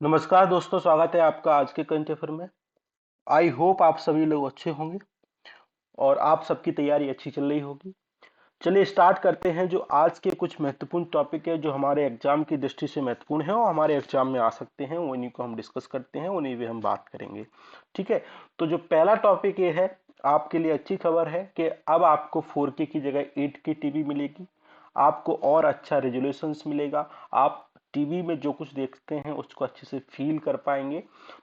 नमस्कार दोस्तों, स्वागत है आपका आज के करंट अफेयर में। आई होप आप सभी लोग अच्छे होंगे और आप सबकी तैयारी अच्छी चल रही होगी। चलिए स्टार्ट करते हैं। जो आज के कुछ महत्वपूर्ण टॉपिक है जो हमारे एग्जाम की दृष्टि से महत्वपूर्ण है और हमारे एग्जाम में आ सकते हैं, उन्हीं को हम डिस्कस करते हैं, उन्हीं पे हम बात करेंगे। ठीक है, तो जो पहला टॉपिक ये है, आपके लिए अच्छी खबर है कि अब आपको 4K की जगह 8K टीवी मिलेगी। आपको और अच्छा रेजोल्यूशंस मिलेगा। आप टीवी में जो कुछ देखते हैं उसको अच्छे से फील कर पाएंगे।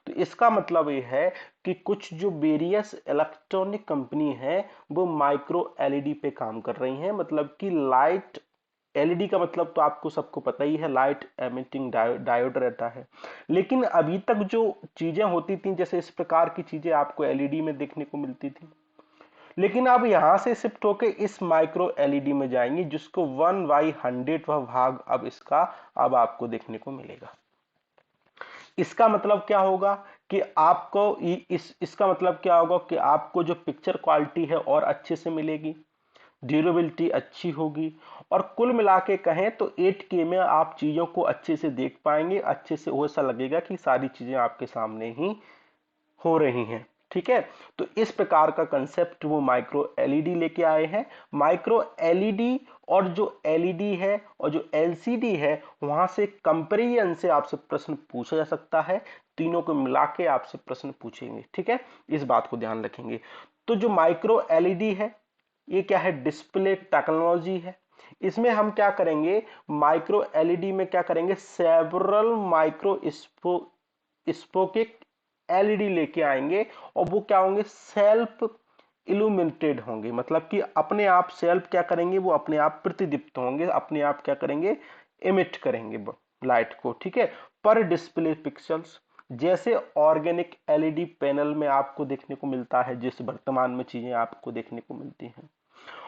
तो इसका मतलब ये है कि कुछ जो वेरियस इलेक्ट्रॉनिक कंपनी है वो माइक्रो एलईडी पे काम कर रही हैं। मतलब कि लाइट एलईडी का मतलब तो आपको सबको पता ही है, लाइट एमिटिंग डायोड रहता है। लेकिन अभी तक जो चीजें होती थी, जैसे इस प्रकार की चीजें आपको एलईडी में देखने को मिलती थी, लेकिन अब यहां से शिफ्ट होके इस माइक्रो एलईडी में जाएंगे, जिसको 1/100 भाग अब इसका अब आपको देखने को मिलेगा। इसका मतलब क्या होगा कि आपको इसका मतलब क्या होगा कि आपको जो पिक्चर क्वालिटी है और अच्छे से मिलेगी, ड्यूरेबिलिटी अच्छी होगी, और कुल मिला के कहें तो 8K में आप चीजों को अच्छे से देख पाएंगे। अच्छे से ऐसा लगेगा कि सारी चीजें आपके सामने ही हो रही हैं। ठीक है, तो इस प्रकार का कंसेप्ट वो माइक्रो एलईडी लेके आए हैं। माइक्रो एलईडी और जो एलईडी है और जो एलसीडी है, वहां से कंपैरिजन से आपसे प्रश्न पूछा जा सकता है। तीनों को मिला के आपसे प्रश्न पूछेंगे। ठीक है, इस बात को ध्यान रखेंगे। तो जो माइक्रो एलईडी है, ये क्या है? डिस्प्ले टेक्नोलॉजी है। इसमें हम क्या करेंगे? माइक्रो एलईडी में क्या करेंगे? सेवरल माइक्रो स्पोकेक एलईडी लेके आएंगे, और वो क्या होंगे? सेल्फ इल्यूमिनेटेड होंगे। मतलब कि अपने आप सेल्फ क्या करेंगे? वो अपने आप प्रतिदीप्त होंगे, अपने आप क्या करेंगे? इमिट करेंगे लाइट को। ठीक है, पर डिस्प्ले पिक्सल्स, जैसे ऑर्गेनिक एलईडी पैनल में आपको देखने को मिलता है, जिस वर्तमान में चीजें आपको देखने को मिलती हैं।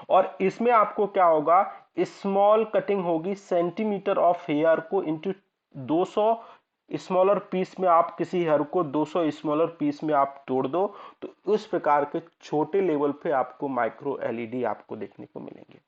और इसमें आपको क्या होगा? स्मॉल कटिंग होगी, सेंटीमीटर ऑफ हेयर को इंटू 200 स्मॉलर पीस में। आप किसी हेयर को 200 स्मॉलर पीस में आप तोड़ दो, तो उस प्रकार के छोटे लेवल पे आपको माइक्रो एलईडी आपको देखने को मिलेंगे।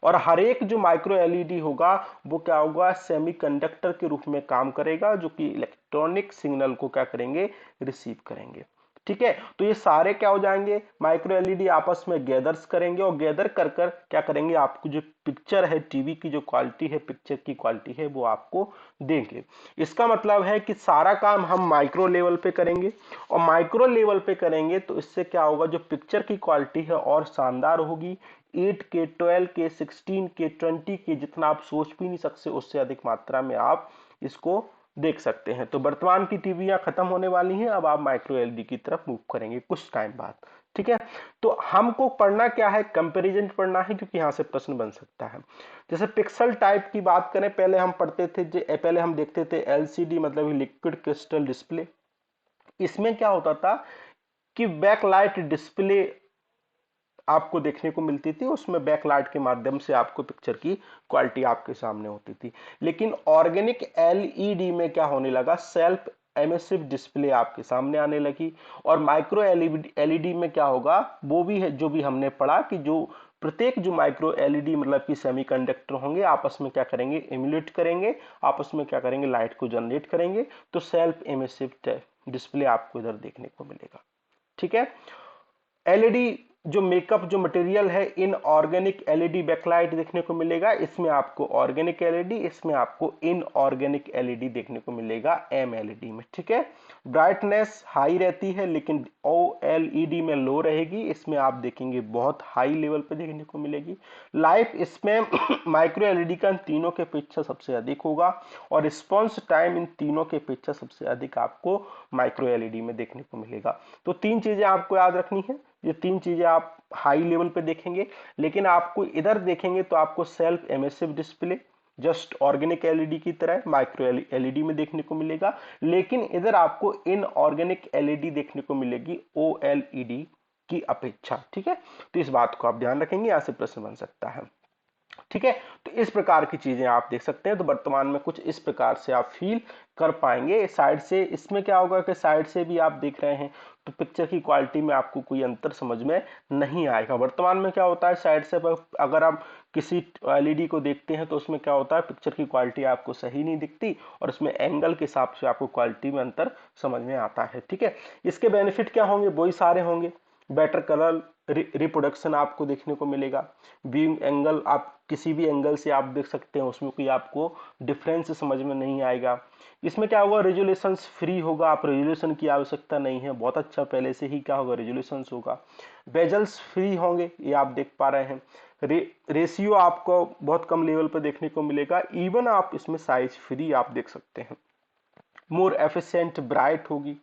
और हर एक जो माइक्रो एलईडी होगा वो क्या होगा? सेमीकंडक्टर के रूप में काम करेगा, जो कि इलेक्ट्रॉनिक सिग्नल को क्या करेंगे? रिसीव करेंगे। ठीक है, तो ये सारे क्या हो जाएंगे? माइक्रो एलईडी आपस में गैदर्स करेंगे, और गैदर कर कर क्या करेंगे? आपको जो पिक्चर है, टीवी की जो क्वालिटी है, पिक्चर की क्वालिटी है, वो आपको देंगे। इसका मतलब है कि सारा काम हम माइक्रो लेवल पे करेंगे, और माइक्रो लेवल पे करेंगे तो इससे क्या होगा? जो पिक्चर की क्वालिटी है और शानदार होगी। 8K 12K 16K 20K, जितना आप सोच भी नहीं सकते उससे अधिक मात्रा में आप इसको देख सकते हैं। तो वर्तमान की टीवियां खत्म होने वाली हैं, अब आप माइक्रो एलईडी की तरफ मूव करेंगे कुछ टाइम बाद। ठीक है, तो हमको पढ़ना क्या है? कंपैरिजन पढ़ना है, क्योंकि यहां से प्रश्न बन सकता है। जैसे पिक्सल टाइप की बात करें, पहले हम पढ़ते थे, पहले हम देखते थे एलसीडी, मतलब लिक्विड क्रिस्टल डिस्प्ले। इसमें क्या होता था कि बैकलाइट डिस्प्ले आपको देखने को मिलती थी, उसमें बैकलाइट के माध्यम से आपको पिक्चर की क्वालिटी आपके सामने होती थी। लेकिन ऑर्गेनिक एलईडी में क्या होने लगा? सेल्फ एमिसिव डिस्प्ले आपके सामने आने लगी। और माइक्रो एलईडी में क्या होगा? वो भी है जो भी हमने पढ़ा कि जो प्रत्येक जो माइक्रो एलईडी मतलब कि सेमीकंडक्टर होंगे, आपस में क्या करेंगे? इम्यूलेट करेंगे, आपस में क्या करेंगे? लाइट को जनरेट करेंगे। तो सेल्फ एमिसिव डिस्प्ले आपको इधर देखने को मिलेगा। ठीक है, एलईडी जो मेकअप जो मटेरियल है, इन ऑर्गेनिक एलईडी बैकलाइट देखने को मिलेगा। इसमें आपको ऑर्गेनिक एलईडी, इसमें आपको इन ऑर्गेनिक एलईडी देखने को मिलेगा एम एलईडी में। ठीक है, ब्राइटनेस हाई रहती है, लेकिन ओएलईडी में लो रहेगी। इसमें आप देखेंगे बहुत हाई लेवल पे देखने को मिलेगी। लाइफ इसमें माइक्रो एलईडी का इन तीनों के अपेक्षा सबसे अधिक होगा, और रिस्पॉन्स टाइम इन तीनों के अपेक्षा सबसे अधिक आपको माइक्रो एलईडी में देखने को मिलेगा। तो तीन चीजें आपको याद रखनी है। ये तीन चीजें आप हाई लेवल पे देखेंगे, लेकिन आपको इधर देखेंगे तो आपको self emissive display just organic LED की तरह माइक्रो एलईडी में देखने को मिलेगा। लेकिन इधर आपको इन ऑर्गेनिक एलईडी देखने को मिलेगी ओएलईडी की अपेक्षा। ठीक है, तो इस बात को आप ध्यान रखेंगे, यहां से प्रश्न बन सकता है। ठीक है। तो इस प्रकार की चीजें आप देख सकते हैं। तो वर्तमान में कुछ इस प्रकार से आप फील कर पाएंगे। साइड से इसमें क्या होगा कि साइड से भी आप देख रहे हैं तो पिक्चर की क्वालिटी में आपको कोई अंतर समझ में नहीं आएगा। वर्तमान में क्या होता है, साइड से अगर आप किसी एलईडी को देखते हैं तो उसमें क्या होता है, पिक्चर की क्वालिटी आपको सही नहीं दिखती और उसमें एंगल के हिसाब से आपको क्वालिटी में अंतर समझ में आता है। ठीक है, इसके बेनिफिट क्या होंगे, वही सारे होंगे। बेटर कलर रिप्रोडक्शन आपको देखने को मिलेगा। व्यूइंग एंगल, आप किसी भी एंगल से आप देख सकते हैं, उसमें कोई आपको डिफरेंस समझ में नहीं आएगा। इसमें क्या होगा, रेजोल्यूशन फ्री होगा, आप रेजोल्यूशन की आवश्यकता नहीं है, बहुत अच्छा पहले से ही क्या होगा रेजोल्यूशन होगा। बेजल्स फ्री होंगे, ये आप देख पा रहे हैं। रेशियो आपको बहुत कम लेवल पर देखने को मिलेगा। इवन आप इसमें साइज फ्री आप देख सकते हैं। मोर एफिशिएंट ब्राइट होगी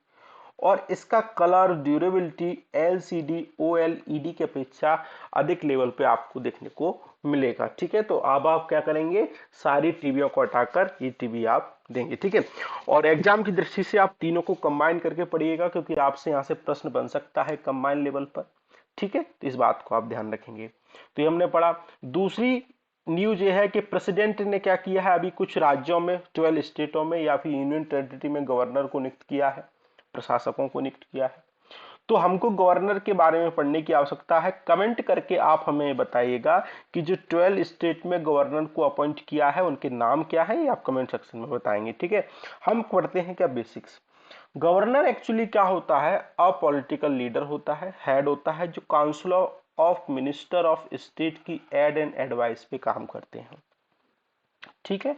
और इसका कलर ड्यूरेबिलिटी एलसीडी ओएलईडी की अपेक्षा अधिक लेवल पे आपको देखने को मिलेगा। ठीक है, तो अब आप क्या करेंगे, सारी टीवियों को हटाकर ये टीवी आप देंगे। ठीक है, और एग्जाम की दृष्टि से आप तीनों को कंबाइन करके पढ़िएगा, क्योंकि आपसे यहाँ से प्रश्न बन सकता है कंबाइन लेवल पर। ठीक है, तो इस बात को आप ध्यान रखेंगे। तो ये हमने पढ़ा। दूसरी न्यूज ये है कि प्रेसिडेंट ने क्या किया है, अभी कुछ राज्यों में 12 स्टेटों में या फिर यूनियन टेरिटरी में गवर्नर को नियुक्त किया है, प्रशासकों को नियुक्त किया है। तो हमको गवर्नर के बारे में पढ़ने की आवश्यकता है। कमेंट करके आप हमें बताइएगा कि जो 12 स्टेट में गवर्नर को अपॉइंट किया है उनके नाम क्या है, ये आप कमेंट सेक्शन में बताएंगे। ठीक है, हम पढ़ते हैं क्या बेसिक्स। गवर्नर एक्चुअली क्या होता है, अ पॉलिटिकल लीडर होता है, हेड होता है, जो council of minister of state की एड एंड एडवाइस पे काम करते हैं। ठीक है,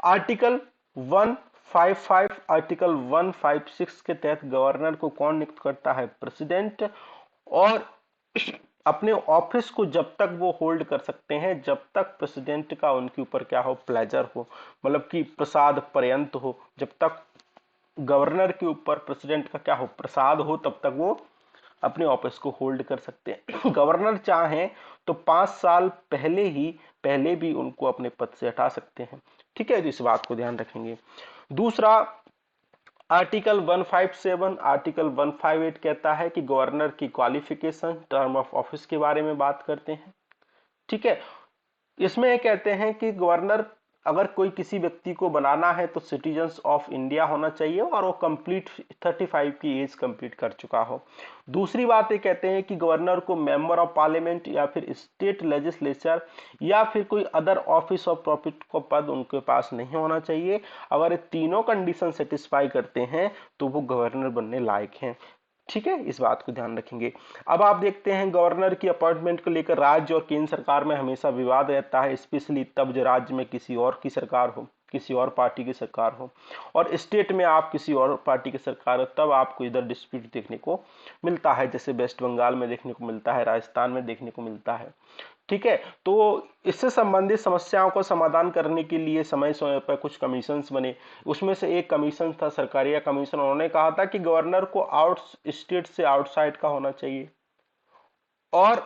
आर्टिकल 155 आर्टिकल 156 के तहत गवर्नर को कौन नियुक्त करता है, प्रेसिडेंट। और अपने ऑफिस को जब तक वो होल्ड कर सकते हैं जब तक प्रेसिडेंट का उनके ऊपर क्या हो, प्लेजर हो, मतलब कि प्रसाद पर्यंत हो। जब तक गवर्नर के ऊपर प्रेसिडेंट का क्या हो, प्रसाद हो, तब तक वो अपने ऑफिस को होल्ड कर सकते हैं। गवर्नर चाहें तो 5 साल पहले भी उनको अपने पद से हटा सकते हैं। ठीक है, तो इस बात को ध्यान रखेंगे। दूसरा, आर्टिकल 157 आर्टिकल 158 कहता है कि गवर्नर की क्वालिफिकेशन, टर्म ऑफ ऑफिस के बारे में बात करते हैं। ठीक है, इसमें कहते हैं कि गवर्नर अगर कोई किसी व्यक्ति को बनाना है तो सिटीजन्स ऑफ इंडिया होना चाहिए और वो कंप्लीट 35 की एज कंप्लीट कर चुका हो। दूसरी बात ये कहते हैं कि गवर्नर को मेंबर ऑफ पार्लियामेंट या फिर स्टेट लेजिस्लेचर या फिर कोई अदर ऑफिस ऑफ प्रॉफिट को पद उनके पास नहीं होना चाहिए। अगर ये तीनों कंडीशन सेटिस्फाई करते हैं तो वो गवर्नर बनने लायक हैं। ठीक है, इस बात को ध्यान रखेंगे। अब आप देखते हैं गवर्नर की अपॉइंटमेंट को लेकर राज्य और केंद्र सरकार में हमेशा विवाद रहता है, स्पेशली तब जब राज्य में किसी और की सरकार हो, किसी और पार्टी की सरकार हो, और स्टेट में आप किसी और पार्टी की सरकार हो, तब आपको इधर डिस्प्यूट देखने को मिलता है, जैसे वेस्ट बंगाल में देखने को मिलता है, राजस्थान में देखने को मिलता है। ठीक है, तो इससे संबंधित समस्याओं को समाधान करने के लिए समय समय पर कुछ कमीशंस बने। उसमें से एक कमीशन था सरकारिया कमीशन। उन्होंने कहा था कि गवर्नर को आउट स्टेट से आउटसाइड का होना चाहिए और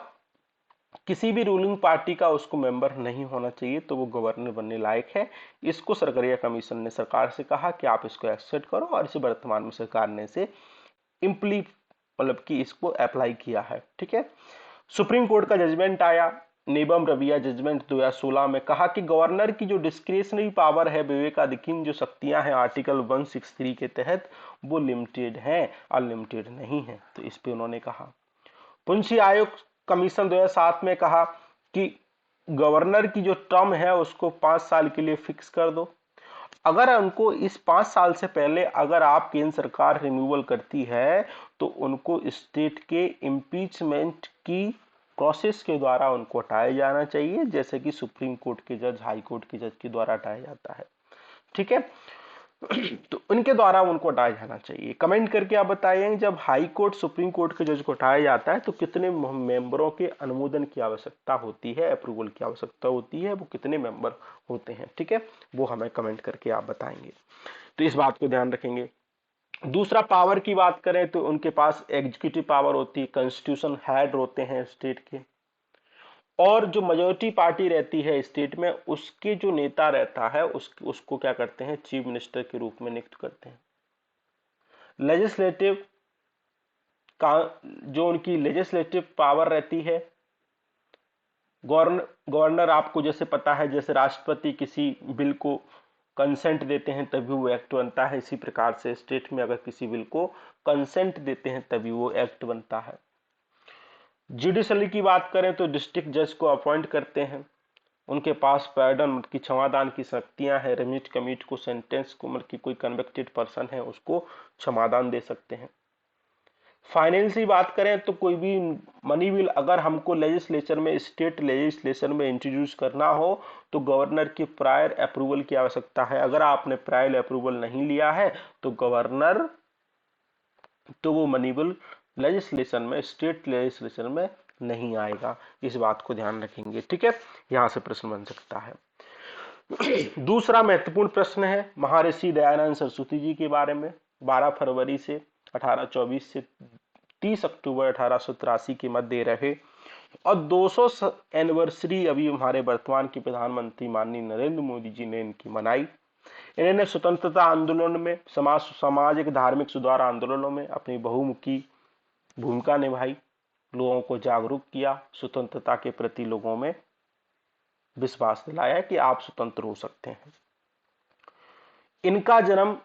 किसी भी रूलिंग पार्टी का उसको मेंबर नहीं होना चाहिए, तो वो गवर्नर बनने लायक है। इसको सरकारिया कमीशन ने सरकार से कहा कि आप इसको एक्सेप्ट करो, और इसे वर्तमान में सरकार ने इसे इम्प्ली मतलब कि इसको अप्लाई किया है। ठीक है, सुप्रीम कोर्ट का जजमेंट आया, निबम रविया जजमेंट 2016 में, कहा कि गवर्नर की जो डिस्क्रिशनरी पावर है, विवेकाधीन जो शक्तियां हैं आर्टिकल 163 के तहत, वो लिमिटेड हैं, अनलिमिटेड नहीं है। तो इस पे उन्होंने कहा। पुंछी आयोग कमीशन 2007 में कहा कि गवर्नर की जो टर्म है उसको 5 साल के लिए फिक्स कर दो। अगर उनको इस 5 साल से पहले अगर आप केंद्र सरकार रिन्यूअल करती है तो उनको स्टेट के इम्पीचमेंट की प्रोसेस के द्वारा उनको हटाया जाना चाहिए, जैसे कि सुप्रीम कोर्ट के जज, हाई कोर्ट के जज के द्वारा हटाया जाता है। ठीक है, तो उनके द्वारा उनको हटाया जाना चाहिए। कमेंट करके आप बताइए, जब हाई कोर्ट सुप्रीम कोर्ट के जज को हटाया जाता है तो कितने मेंबरों के अनुमोदन की आवश्यकता होती है, अप्रूवल की आवश्यकता होती है, वो कितने मेंबर होते हैं। ठीक है, वो हमें कमेंट करके आप बताएंगे, तो इस बात को ध्यान रखेंगे। दूसरा, पावर की बात करें तो उनके पास एग्जीक्यूटिव पावर होती है, कॉन्स्टिट्यूशन हेड होते हैं स्टेट के, और जो मेजोरिटी पार्टी रहती है स्टेट में उसके जो नेता रहता है उसको क्या करते हैं, चीफ मिनिस्टर के रूप में नियुक्त करते हैं। लेजिस्लेटिव का जो उनकी लेजिस्लेटिव पावर रहती है गवर्नर आपको जैसे पता है, जैसे राष्ट्रपति किसी बिल को कंसेंट देते हैं तभी वो एक्ट बनता है, इसी प्रकार से स्टेट में अगर किसी बिल को कंसेंट देते हैं तभी वो एक्ट बनता है। जुडिशरी की बात करें तो डिस्ट्रिक्ट जज को अपॉइंट करते हैं, उनके पास पैर्डन की क्षमादान की शक्तियां हैं, रेमिट कमिट को सेंटेंस को मतलब कि कोई कन्विक्टेड पर्सन है उसको क्षमादान दे सकते हैं। फाइनेंस की बात करें तो कोई भी मनी बिल अगर हमको लेजिस्लेचर में, स्टेट लेजिस्लेशन में इंट्रोड्यूस करना हो तो गवर्नर की प्रायर अप्रूवल की आवश्यकता है। अगर आपने प्रायर अप्रूवल नहीं लिया है तो गवर्नर, तो वो मनी बिल लेजिस्लेशन में, स्टेट लेजिस्लेशन में नहीं आएगा। इस बात को ध्यान रखेंगे, ठीक है, यहां से प्रश्न बन सकता है। दूसरा महत्वपूर्ण प्रश्न है महर्षि दयानंद सरस्वती जी के बारे में। 12 फरवरी से 1824 से 30 अक्टूबर 1883 के मध्य रहे और 200 एनिवर्सरी अभी हमारे वर्तमान के प्रधानमंत्री माननीय नरेंद्र मोदी जी ने इनकी मनाई। इन्होंने स्वतंत्रता आंदोलन में, सामाजिक धार्मिक सुधार आंदोलनों में अपनी बहुमुखी भूमिका निभाई, लोगों को जागरूक किया, स्वतंत्रता के प्रति लोगों में विश्वास दिलाया कि आप स्वतंत्र हो सकते हैं। इनका जन्म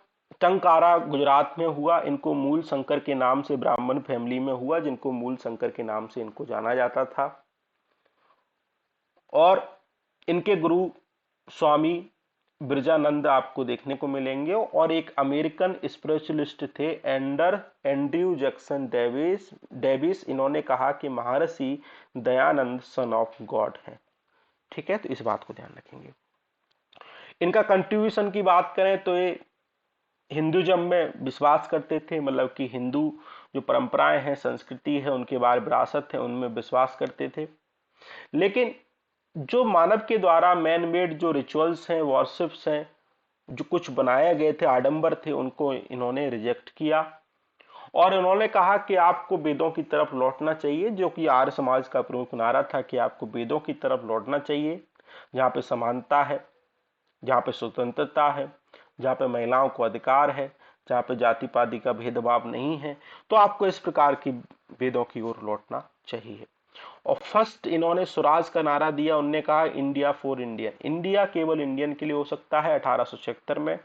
टंकारा गुजरात में हुआ। इनको मूल शंकर के नाम से ब्राह्मण फैमिली में हुआ, जिनको मूल शंकर के नाम से इनको जाना जाता था। और इनके गुरु स्वामी बिरजानंद आपको देखने को मिलेंगे और एक अमेरिकन स्पिरिचुअलिस्ट थे एंड्रयू जैक्सन डेविस। इन्होंने कहा कि Maharshi Dayanand son of God है, ठीक है, तो इस बात को ध्यान रखेंगे। इनका कंट्रीब्यूशन की बात करें तो ये हिंदुइज्म में विश्वास करते थे, मतलब कि हिंदू जो परंपराएं हैं, संस्कृति है, उनके बारे विरासत है, उनमें विश्वास करते थे। लेकिन जो मानव के द्वारा मैन मेड जो रिचुअल्स हैं, वर्शिप्स हैं, जो कुछ बनाए गए थे, आडंबर थे, उनको इन्होंने रिजेक्ट किया और इन्होंने कहा कि आपको वेदों की तरफ लौटना चाहिए, जो कि आर्य समाज का प्रमुख नारा था कि आपको वेदों की तरफ लौटना चाहिए, जहाँ पे समानता है, जहाँ पे स्वतंत्रता है, जहाँ पे महिलाओं को अधिकार है, जहाँ पे जाति पाति का भेदभाव नहीं है, तो आपको इस प्रकार की वेदों की ओर लौटना चाहिए। और फर्स्ट इन्होंने स्वराज का नारा दिया। उन्होंने कहा इंडिया फॉर इंडियन, इंडिया केवल इंडियन के लिए हो सकता है। 1876 में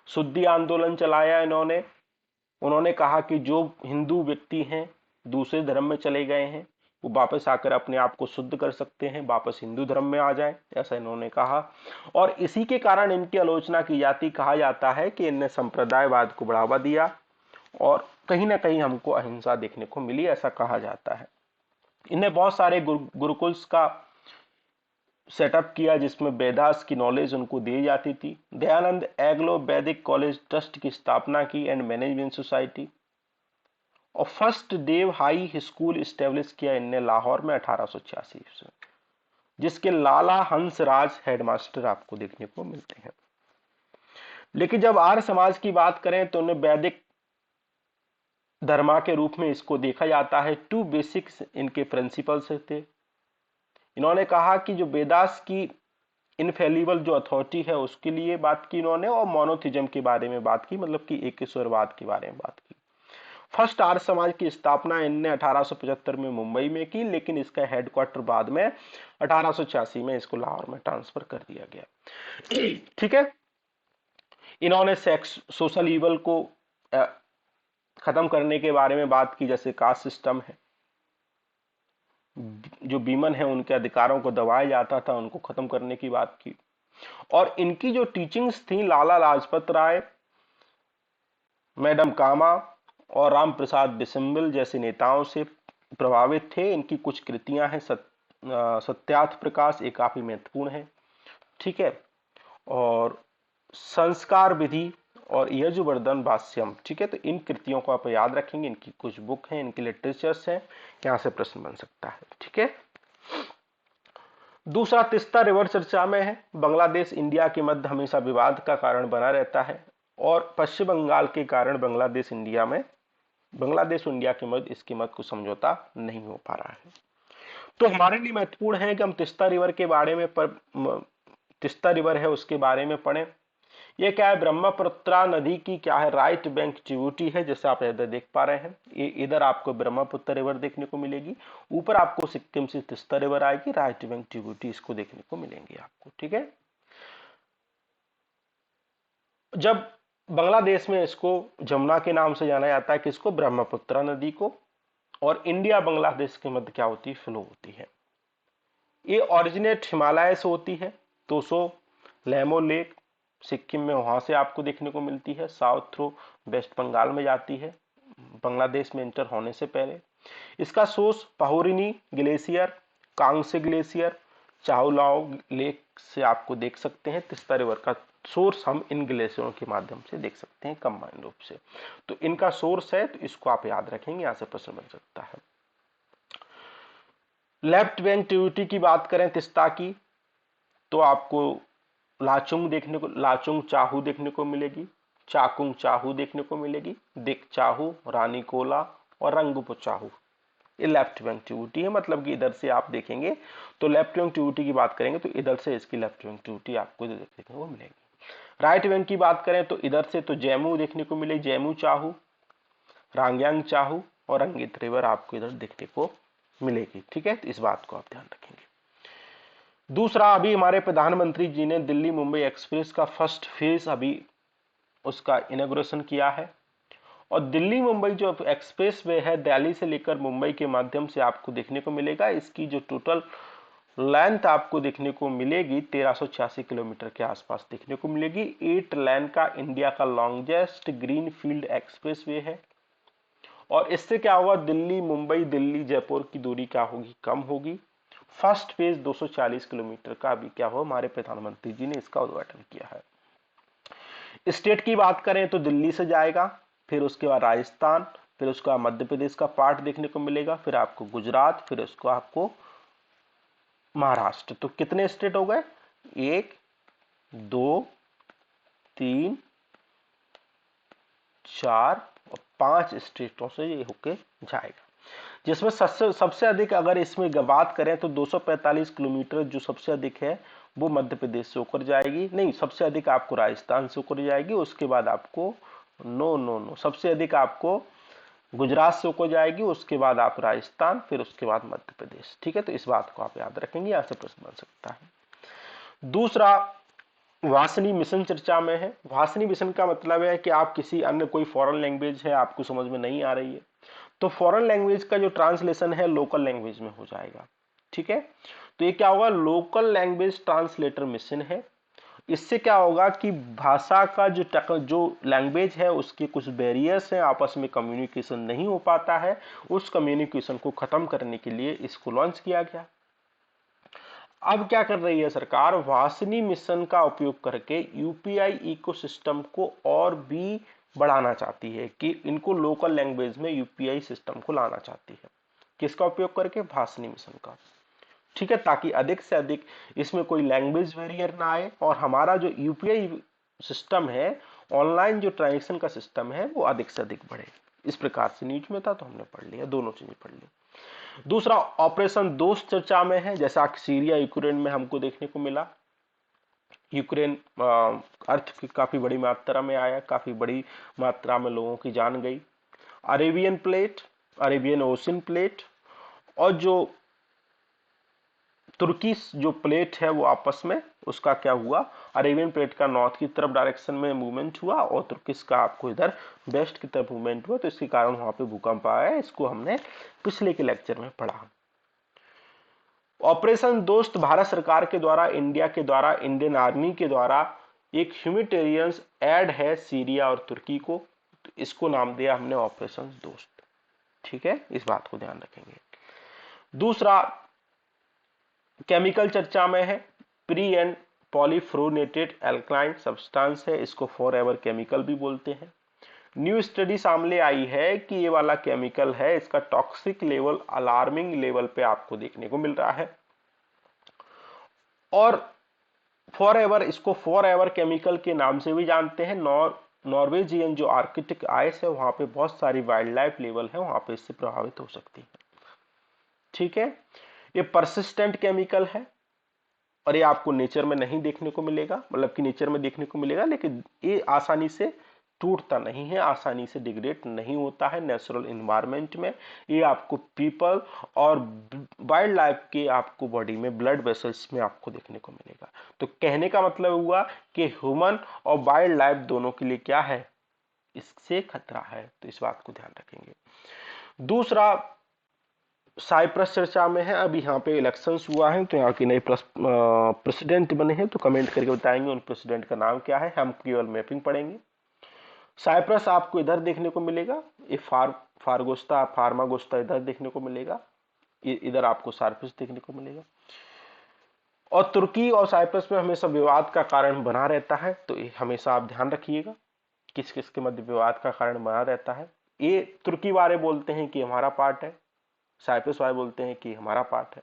शुद्धि आंदोलन चलाया इन्होंने। उन्होंने कहा कि जो हिंदू व्यक्ति हैं, दूसरे धर्म में चले गए हैं, वो वापस आकर अपने आप को शुद्ध कर सकते हैं, वापस हिंदू धर्म में आ जाएं, ऐसा इन्होंने कहा। और इसी के कारण इनकी आलोचना की जाती, कहा जाता है कि इनने संप्रदायवाद को बढ़ावा दिया और कहीं ना कहीं हमको अहिंसा देखने को मिली, ऐसा कहा जाता है। इन्हें बहुत सारे गुरुकुल्स का सेटअप किया जिसमें वेदास की नॉलेज उनको दी जाती थी। दयानंद एग्लो वैदिक कॉलेज ट्रस्ट की स्थापना की एंड मैनेजमेंट सोसाइटी। और फर्स्ट देव हाई स्कूल स्टेब्लिश किया इनने लाहौर में 1886 से, जिसके लाला हंसराज हेडमास्टर आपको देखने को मिलते हैं। लेकिन जब आर्य समाज की बात करें तो उन्हें वैदिक धर्मा के रूप में इसको देखा जाता है। 2 बेसिक्स इनके प्रिंसिपल्स थे। इन्होंने कहा कि जो वेदास की इनफेलिबल जो अथॉरिटी है उसके लिए बात की इन्होंने, और मोनोथिज्म के बारे में बात की, मतलब कि एक ईश्वरवाद के बारे में बात की। फर्स्ट आर्य समाज की स्थापना इनने 1875 में मुंबई में की, लेकिन इसका हेडक्वार्टर बाद में 1886 में इसको लाहौर में ट्रांसफर कर दिया गया, ठीक है। इन्होंने सेक्स सोशल ईवल को खत्म करने के बारे में बात की, जैसे कास्ट सिस्टम है, जो बीमन है उनके अधिकारों को दबाया जाता था, उनको खत्म करने की बात की। और इनकी जो टीचिंग्स थी, लाला लाजपत राय, मैडम कामा और राम प्रसाद बिस्मिल जैसे नेताओं से प्रभावित थे। इनकी कुछ कृतियां हैं, सत्यार्थ प्रकाश, ये काफी महत्वपूर्ण है, ठीक है, और संस्कार विधि और यजुवर्धन भाष्यम, ठीक है। तो इन कृतियों को आप याद रखेंगे, इनकी कुछ बुक हैं, इनके लिटरेचर्स हैं, यहां से प्रश्न बन सकता है, ठीक है। दूसरा, तीस्ता रिवर चर्चा में है। बांग्लादेश इंडिया के मध्य हमेशा विवाद का कारण बना रहता है और पश्चिम बंगाल के कारण बांग्लादेश और इंडिया के मध्य इसके मध्य कुछ समझौता नहीं हो पा रहा है। तो हमारे लिए महत्वपूर्ण है कि हम तीस्ता रिवर के बारे में तीस्ता रिवर है उसके बारे में पढ़ें। ये क्या है, ब्रह्मपुत्रा नदी की क्या है, राइट बैंक ट्रिब्यूटरी है, जैसे आप इधर देख पा रहे हैं। ये इधर आपको ब्रह्मपुत्र रिवर देखने को मिलेगी, ऊपर आपको सिक्किम से तीस्ता रिवर आएगी, राइट बैंक ट्रिब्यूटरी इसको देखने को मिलेंगी आपको। ठीक है, जब बांग्लादेश में इसको जमुना के नाम से जाना जाता है, किसको, ब्रह्मपुत्रा नदी को, और इंडिया बांग्लादेश के मध्य क्या होती है, फ्लो होती है। ये ओरिजिनेट हिमालय से होती है, 200 लेमो लेक सिक्किम में, वहां से आपको देखने को मिलती है, साउथ थ्रू वेस्ट बंगाल में जाती है बांग्लादेश में इंटर होने से पहले। इसका सोर्स पाहुरिनी ग्लेशियर, कांगसे ग्लेशियर, चाओलाओ लेक से आपको देख सकते हैं। तीस्ता रिवर का सोर्स हम इन ग्लेशियरों के माध्यम से देख सकते हैं कंबाइंड रूप से। तो इनका सोर्स है, तो इसको आप याद रखेंगे, यहां से प्रश्न बन सकता है। लेफ्ट बैंक ट्रिब्यूटरी की बात करें तीस्ता की, तो आपको लाचुंग देखने को, लाचुंग चाहू देखने को मिलेगी, चाकुंग चाहू देखने को मिलेगी, दिक चाहू, रानी कोला और रंगपो चाहू। ये लेफ्ट बैंक ट्रिब्यूटरी है, मतलब कि इधर से आप देखेंगे तो लेफ्ट बैंक ट्रिब्यूटरी की बात करेंगे तो इधर से इसकी लेफ्ट बैंक ट्रिब्यूटरी आपको देखने को मिलेगी। राइट बैंक की बात करें तो इधर से तो जैमू देखने को मिलेगी, जैमू चाहू, रांगयांग चाहू और रंगित रिवर आपको इधर देखने को मिलेगी। ठीक है, तो इस बात को आप ध्यान रखेंगे। दूसरा, अभी हमारे प्रधानमंत्री जी ने दिल्ली मुंबई एक्सप्रेस का फर्स्ट फेज अभी उसका इनॉग्रेशन किया है, और दिल्ली मुंबई जो एक्सप्रेस वे है, दिल्ली से लेकर मुंबई के माध्यम से आपको देखने को मिलेगा। इसकी जो टोटल लेंथ आपको देखने को मिलेगी 1386 किलोमीटर के आसपास देखने को मिलेगी। 8 लेन का इंडिया का longest green field express way है, और इससे क्या होगा, दिल्ली मुंबई दिल्ली जयपुर की दूरी क्या होगी, कम होगी। फर्स्ट फेज 240 किलोमीटर का अभी क्या हो, हमारे प्रधानमंत्री जी ने इसका उद्घाटन किया है। स्टेट की बात करें तो दिल्ली से जाएगा, फिर उसके बाद राजस्थान, फिर उसका मध्य प्रदेश का पार्ट देखने को मिलेगा, फिर आपको गुजरात, फिर उसको आपको महाराष्ट्र। तो कितने स्टेट हो गए, 1 2 3 4 और 5 स्टेटों से ये होके जाएगा, जिसमें सबसे अधिक अगर इसमें बात करें तो 245 किलोमीटर जो सबसे अधिक है वो मध्य प्रदेश से होकर जाएगी, नहीं सबसे अधिक आपको राजस्थान से होकर जाएगी, उसके बाद आपको नो सबसे अधिक आपको गुजरात से होकर जाएगी, उसके बाद आप राजस्थान, फिर उसके बाद मध्य प्रदेश। ठीक है, तो इस बात को आप याद रखेंगे, यहां से प्रश्न बन सकता है। दूसरा, वासनी मिशन चर्चा में है। वासनी मिशन का मतलब है कि आप किसी अन्य कोई फॉरेन लैंग्वेज है आपको समझ में नहीं आ रही है, तो फॉरेन लैंग्वेज का जो ट्रांसलेशन है लोकल लैंग्वेज में हो जाएगा। ठीक है, तो ये क्या होगा, लोकल लैंग्वेज ट्रांसलेटर मिशन है। इससे क्या होगा कि भाषा का जो लैंग्वेज है उसके कुछ बैरियर्स हैं, आपस में कम्युनिकेशन नहीं हो पाता है, उस कम्युनिकेशन को खत्म करने के लिए इसको लॉन्च किया गया। अब क्या कर रही है सरकार, वासनी मिशन का उपयोग करके यूपीआई इकोसिस्टम को और भी बढ़ाना चाहती है, कि इनको लोकल लैंग्वेज में यूपीआई सिस्टम को लाना चाहती है। किसका उपयोग करके, वासनी मिशन का। ठीक है, ताकि अधिक से अधिक इसमें कोई लैंग्वेज बैरियर ना आए, और हमारा जो यूपीआई सिस्टम है, ऑनलाइन जो ट्रांजेक्शन का सिस्टम है, वो अधिक से अधिक बढ़े। इस प्रकार से नीट में था तो हमने पढ़ लिया, दोनों चीजें पढ़ ली। दूसरा, ऑपरेशन दोस्त चर्चा में है, जैसा सीरिया यूक्रेन में हमको देखने को मिला। यूक्रेन अर्थ की काफी बड़ी मात्रा में आया, काफी बड़ी मात्रा में लोगों की जान गई। Arabian plate, Arabian ocean plate, और जो तुर्की जो प्लेट है वो आपस में उसका क्या हुआ, अरेबियन प्लेट का नॉर्थ की तरफ डायरेक्शन में मूवमेंट हुआ, और तुर्किश का आपको इधर वेस्ट की तरफ मूवमेंट हुआ, तो इसके कारण वहां पे भूकंप आया। इसको हमने पिछले के लेक्चर में पढ़ा। ऑपरेशन दोस्त भारत सरकार के द्वारा, इंडिया के द्वारा, इंडियन आर्मी के द्वारा एक ह्यूमैनिटेरियन एड है सीरिया और तुर्की को, तो इसको नाम दिया हमने ऑपरेशन दोस्त। ठीक है, इस बात को ध्यान रखेंगे। दूसरा, केमिकल चर्चा में है, प्री एंड पॉलीफ्लोरेटेड एल्कलाइन सब्सटेंस है, इसको फॉरएवर केमिकल भी बोलते हैं। न्यू स्टडी सामने आई है कि ये वाला केमिकल है, इसका टॉक्सिक लेवल अलार्मिंग लेवल पे आपको देखने को मिल रहा है, और फॉरएवर, इसको फॉरएवर केमिकल के नाम से भी जानते हैं। नॉर्वेजियन जो आर्कटिक आइस है वहां पे बहुत सारी वाइल्ड लाइफ लेवल है, वहां पे इससे प्रभावित हो सकती है। ठीक है, ये परसिस्टेंट केमिकल है, और ये आपको नेचर में नहीं देखने को मिलेगा, मतलब कि नेचर में देखने को मिलेगा लेकिन ये आसानी से टूटता नहीं है, आसानी से डिग्रेड नहीं होता है नेचुरल इन्वायरमेंट में। ये आपको पीपल और वाइल्ड लाइफ के आपको बॉडी में ब्लड वेसल्स में आपको देखने को मिलेगा। तो कहने का मतलब हुआ कि ह्यूमन और वाइल्ड लाइफ दोनों के लिए क्या है, इससे खतरा है, तो इस बात को ध्यान रखेंगे। दूसरा, साइप्रस चर्चा में है। अभी यहाँ पे इलेक्शंस हुआ है तो यहाँ के नए प्रेसिडेंट बने हैं, तो कमेंट करके बताएंगे उन प्रेसिडेंट का नाम क्या है, हम केवल मैपिंग पढ़ेंगे। साइप्रस आपको इधर देखने को मिलेगा, ये फारगोस्ता फार्मागोस्ता इधर देखने को मिलेगा, इधर आपको साइप्रस देखने को मिलेगा। और तुर्की और साइप्रस में हमेशा विवाद का कारण बना रहता है, तो ये हमेशा आप ध्यान रखिएगा किस किस के मध्य विवाद का कारण बना रहता है। ये तुर्की वाले बोलते हैं कि हमारा पार्ट है, साइप्रस वाले बोलते हैं कि हमारा पार्ट है,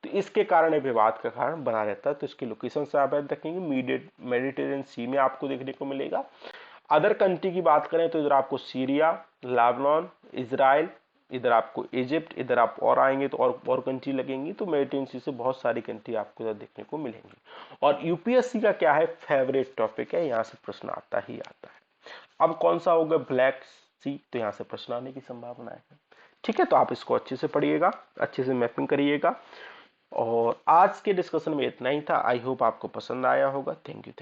तो इसके कारण ये विवाद का कारण बना रहता है। तो इसकी लोकेशन से आप याद रखेंगे, मेडिटेरियन सी में आपको देखने को मिलेगा। अदर कंट्री की बात करें तो इधर आपको सीरिया, लेबनान, इजराइल, इधर आपको इजिप्ट, इधर आप और आएंगे तो और कंट्री लगेंगी, तो मेडिटेरियन सी से बहुत सारी कंट्री आपको इधर देखने को मिलेंगी। और यूपीएससी का क्या है, फेवरेट टॉपिक है, यहाँ से प्रश्न आता ही आता है। अब कौन सा होगा, ब्लैक सी, तो यहाँ से प्रश्न आने की संभावना है। ठीक है, तो आप इसको अच्छे से पढ़िएगा, अच्छे से मैपिंग करिएगा। और आज के डिस्कशन में इतना ही था। आई होप आपको पसंद आया होगा। Thank you.